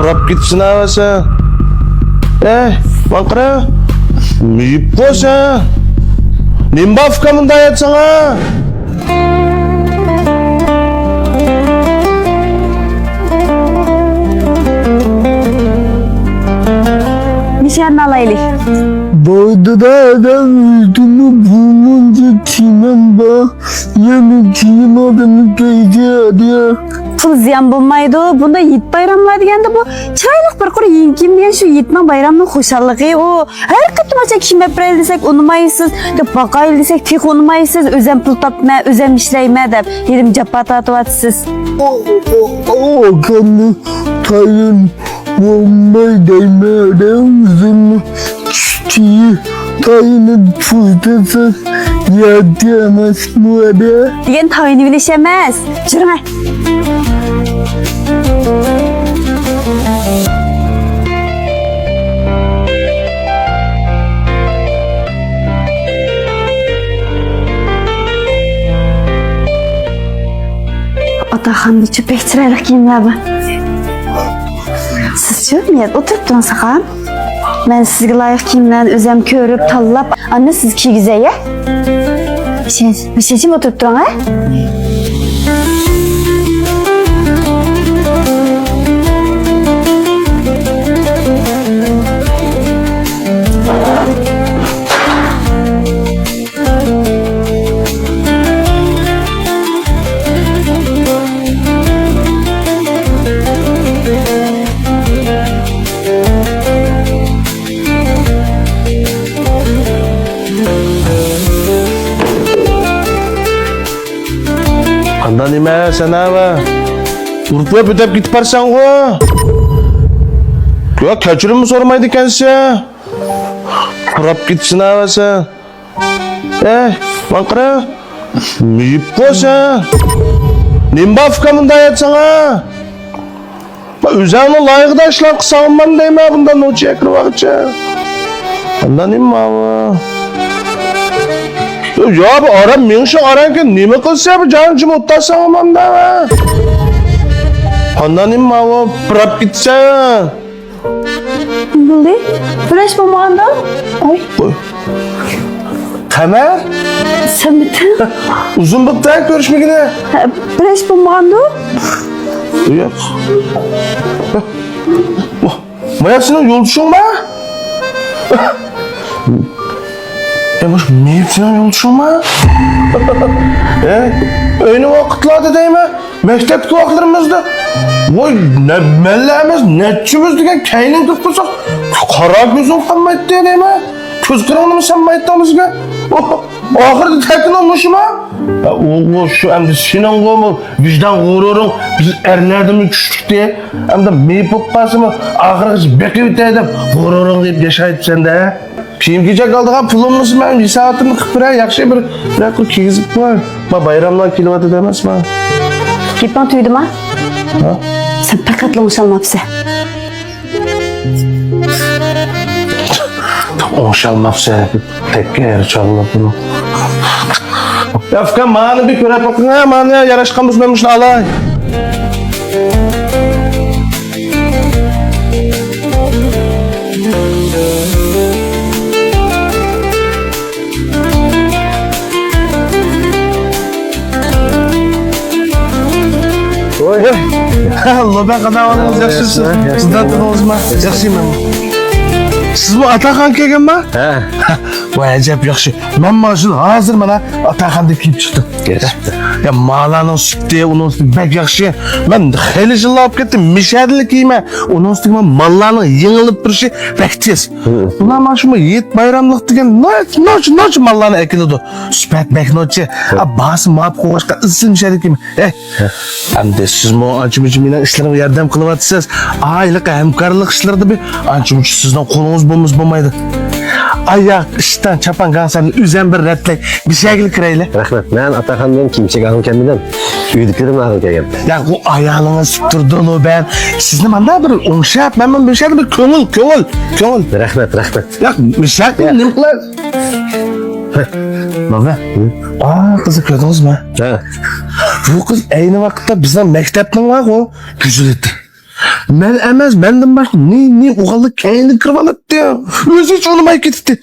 Pırap gitsin havası. Bankara. Miyip koysa. Nimba afkamın dayat sana. Nişan alaylı. Boyda da adam yüzümü bulunca çiğnem bak. Yemin çiğnem adamı gece ya. Pul ziyan bulmaydı. Bunda yit bayramlar degende bu. Çaylık bir kuru yenkim diyen şu yitman bayramının hoşallığı o. Her kıtım açak kime birey desek unumayısız. Bakayıl desek pek unumayısız. Özem pul tapma, özem işleyme de. Yedim capa tatıvatsız. O kanı tayın bombay değmeden üzümü çiğ tayını fırtası yadiyemez mi öyle? Diyen tayını bileşemez. Çırma. Atahan bir çöpek çıraylık giyinler bu. Siz çöpmeyet oturup durun sakan. Ben sizge layık kiyimden özem körüp tallap. Anne siz ki güzel ya. Bir şey için oturup durun ha? Andan nime sen hava. Urupla büdep gitip barsan o. Ya keçirim mi sormaydı kendisi ya? Pırap gitsin havası. Bankara. Miyip koysa. Nimba afkamın dayat sana. Üzerine layıkda işler kısalman deyme bundan o çekir vakitçe. Andan nime hava. Ya bu aram menşe aranken nime kılsa bu canım mutlasa olmam da va. Handanim ma o pırap gitse. Buldu. Flash bombandı. Oy. Kamer? Sen bitin. Uzun bıktan görüşmekine. Flash bombandı. Yok. Mayasının yolcuşun mu? Boş mevzine yolcuşun mu? Öyle vakitlarda değil mi? Mektepki vakitlerimizde. Vay ne melleğimiz, netçimiz diye keynin kırpırsak. Kara gözün kalmaydı değil mi? Köz kırağını mı sanmaydı mızga? Ahırda tekin olmuşum ha? O şu hem de senin qomu, vicdan gururun biz erlerdi mi küçük diye. Hem de meypuk bası mı? Ahırı kız bekip deydim. Gururun deyip yaşayıp sen de. Piyim gece kaldığa pulum musun ben? Bir saatimi kıpıra yakşı bir rakı kezip var. Bayramlar kilovatı demez mi? Gitman tüydüm ha? Sen pakatlamış alma hapse. Oşalmapsa tekke yer çalınıp bunu. Yafka mağını bir köre bakın ha, mağını yaraşkan buzmemişini alay. Oy. Allah be kadar oğlunuz yakışırsın. Sizden tadınız mı? Yakışıyım ben. Siz bu Atakan kelgen mi? He. Vay acayip yakışı. Ben maaşını hazır bana Atakan deyip kiyip çıktım. Gerçekten. Ya mağlanın sütü, onun üstü bek yakışı. Ben heli jıllap gittim, mişadilik giyme. Onun üstü mallarının yığılıp bir şey bekçiz. Ulan maaşıma yiğit bayramlık diyen noç mallarını ekildi. Süpet bek noçı. Bazı mağap kovaşka ısın mişadilik giyme. Hem de siz mi acımıcımıyla işlerime yardım kılıvatsınız. Aylık hemkarlık işlerde bir acımıcı sizden kolunuz bulmuş bulmaydı. Ayak işten çapan kanserli üzen bir redlek bir şeylik kireyle. Rahmet, ben Atakan'dan kimçek alım kendimden. Üydüklerim ağır geldim. Ya o ayağını süttürdüğünü ben. Sizin manda bir onşap, ben bir şeyde bir köngül. Rahmet. Ya mişak mı ne kılar? Baba, kızı gördünüz mü? He. Bu kız aynı vakitte bizden mektepten var o. Güzel etti. Men emas, menden başka ne uğalı kendini kırvalıp diyor. Özü hiç olmay ketipti.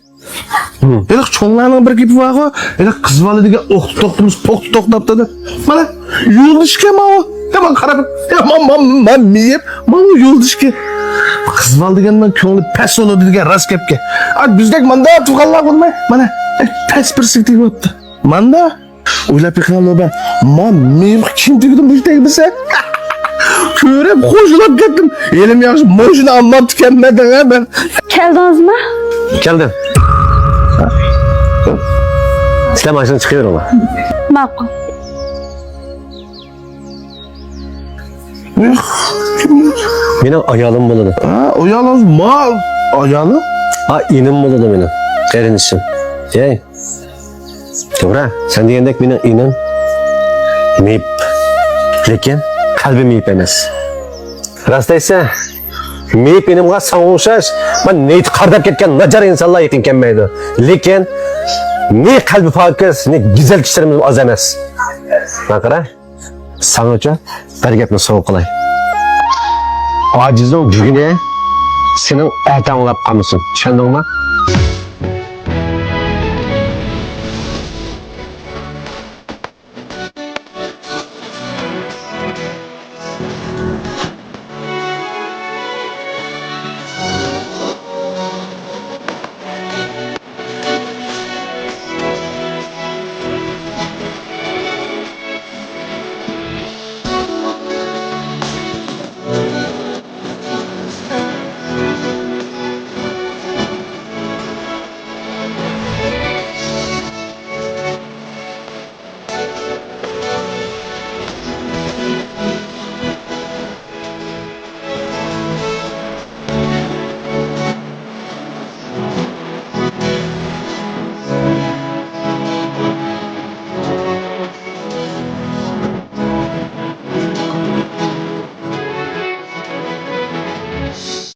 Elek çoğunlarının bir gibi var o. Elek kız valı diye doktumuz toktaptadı. Bana yoldaşke ma o. Hemen karabı. Hemen miyip. Ma o yoldaşke. Kız valı diye ben köngülü pes oldu diye rast kepke. Ay bizdek manda tuğallar olmay. Bana pes bir siktik yaptı. Manda. Öyle pekanlı ben. Ma miyip kim dedim bu işte bize. Körep koşulap gittim. Elim yaxşı moşunu anlat tükenmeden ha ben. Keldiniz mi? Geldim. İslam ağacından çıkıyor ama. Ma'qul. Benim ayalım buladı. Ha, o yalnız mal. Ayalı? Ha inim buladı benim. Erinişim. Yey. Doğru. Sen diyendek benim inim. Meyip. Lekin kalbim meyip emas. Rastaysa meyip benim gaz sanğuşaş. Ben neyit kardap ketken nacar insanlar yetin kemmeydi. Lekin ne kalbi pakiz ne güzel kişilerimiz az emas. Bakara. Sanğuşa bir gapni soğuk qilay. Acizning bugüne senin ertan olab qolmasin. Tushundingmi?